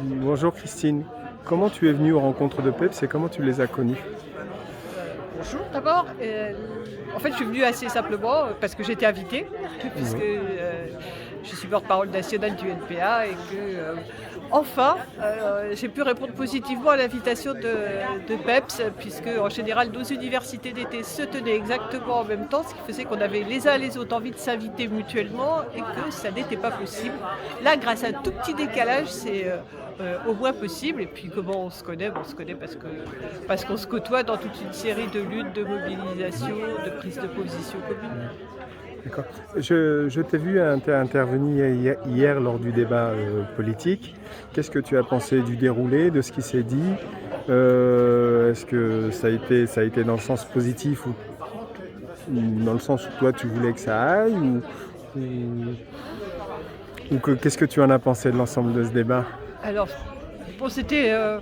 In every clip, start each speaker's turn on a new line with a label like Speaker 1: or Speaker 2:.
Speaker 1: Bonjour Christine, comment tu es venue aux rencontres de PEPS et comment tu les as connues?
Speaker 2: Bonjour d'abord. En fait, je suis venue assez simplement parce que j'étais invitée, puisque
Speaker 1: Oui,
Speaker 2: je suis porte-parole nationale du NPA et que, enfin, j'ai pu répondre positivement à l'invitation de PEPS, puisque en général, nos universités d'été se tenaient exactement en même temps, ce qui faisait qu'on avait les uns les autres envie de s'inviter mutuellement et que ça n'était pas possible. Là, grâce à un tout petit décalage, c'est au moins possible. Et puis comment on se connaît? On se connaît parce qu'on se côtoie dans toute une série de luttes, de mobilisations, de prises de position communes.
Speaker 1: d'accord. Je t'ai vu intervenir hier lors du débat politique. Qu'est-ce que tu as pensé du déroulé, de ce qui s'est dit? Est-ce que ça a été dans le sens positif ou dans le sens où toi tu voulais que ça aille ou- qu'est-ce que tu en as pensé de l'ensemble de ce débat?
Speaker 2: Alors, bon, c'était un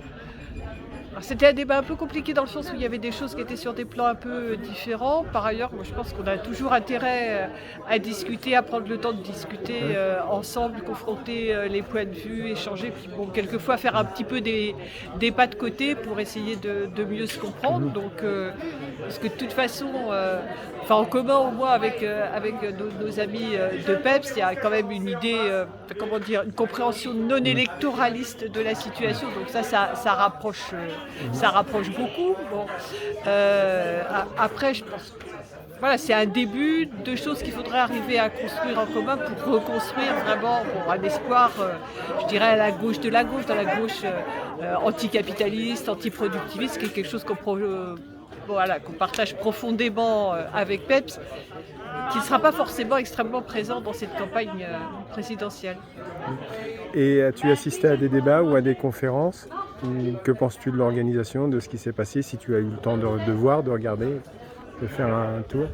Speaker 2: débat un peu compliqué dans le sens où il y avait des choses qui étaient sur des plans un peu différents. Par ailleurs, moi, je pense qu'on a toujours intérêt à discuter, à prendre le temps de discuter
Speaker 1: Ouais.
Speaker 2: ensemble, confronter les points de vue, échanger, puis bon, quelquefois faire un petit peu des pas de côté pour essayer de mieux se comprendre.
Speaker 1: Mhm.
Speaker 2: Donc, parce que de toute façon, enfin en commun au moins avec nos amis de PEPS, il y a quand même une idée, comment dire, une compréhension non
Speaker 1: Mhm.
Speaker 2: électoraliste de la situation. Donc ça rapproche.
Speaker 1: Mhm.
Speaker 2: Ça rapproche beaucoup. Bon, après, je pense que voilà, c'est un début de choses qu'il faudrait arriver à construire en commun pour reconstruire vraiment bon, un espoir, je dirais, à la gauche de la gauche, dans la gauche anticapitaliste, antiproductiviste, qui est quelque chose voilà, qu'on partage profondément avec PEPS, qui ne sera pas forcément extrêmement présent dans cette campagne présidentielle.
Speaker 1: Et as-tu assisté à des débats ou à des conférences? Que penses-tu de l'organisation, de ce qui s'est passé, si tu as eu le temps de voir, de regarder, de faire un tour?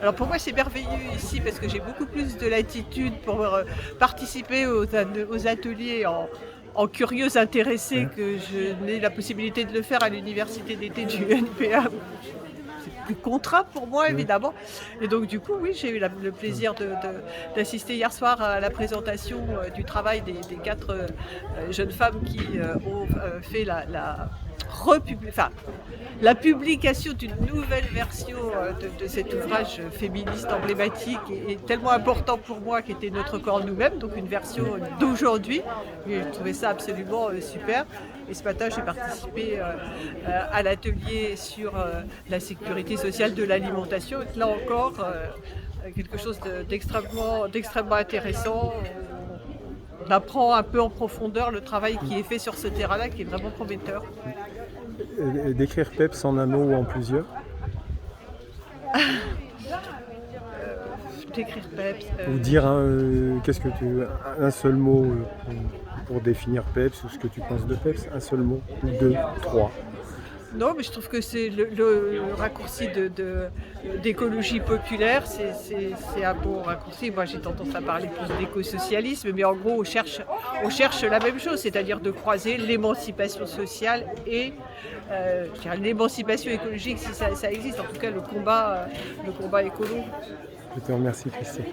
Speaker 2: Alors pour moi, c'est merveilleux ici parce que j'ai beaucoup plus de latitude pour participer aux ateliers en curieuse intéressée
Speaker 1: Hein.
Speaker 2: que je n'ai la possibilité de le faire à l'université d'été du NPA. C'est plus contraint pour moi,
Speaker 1: Oui.
Speaker 2: évidemment. Et donc, du coup, oui, j'ai eu le plaisir d'assister hier soir à la présentation du travail des quatre jeunes femmes qui ont fait enfin, la publication d'une nouvelle version de cet ouvrage féministe emblématique et tellement important pour moi qui était Notre corps nous-mêmes, donc une version d'aujourd'hui. Et j'ai trouvé ça absolument super. Et ce matin, j'ai participé à l'atelier sur la sécurité sociale de l'alimentation. Et là encore, quelque chose d'extrêmement intéressant. On apprend un peu en profondeur le travail qui est fait sur ce terrain-là, qui est vraiment prometteur.
Speaker 1: Et d'écrire PEPS en un mot ou en plusieurs?
Speaker 2: D'écrire PEPS.
Speaker 1: Ou dire qu'est-ce que un seul mot pour définir PEPS ou ce que tu penses de PEPS? Un seul mot? Ou deux, trois?
Speaker 2: Non, mais je trouve que c'est le raccourci d'écologie populaire, c'est un bon raccourci. Moi, j'ai tendance à parler plus d'écosocialisme, mais en gros, on cherche la même chose, c'est-à-dire de croiser l'émancipation sociale et je dirais l'émancipation écologique, si ça existe, en tout cas le combat écolo.
Speaker 1: Je te remercie, Christine.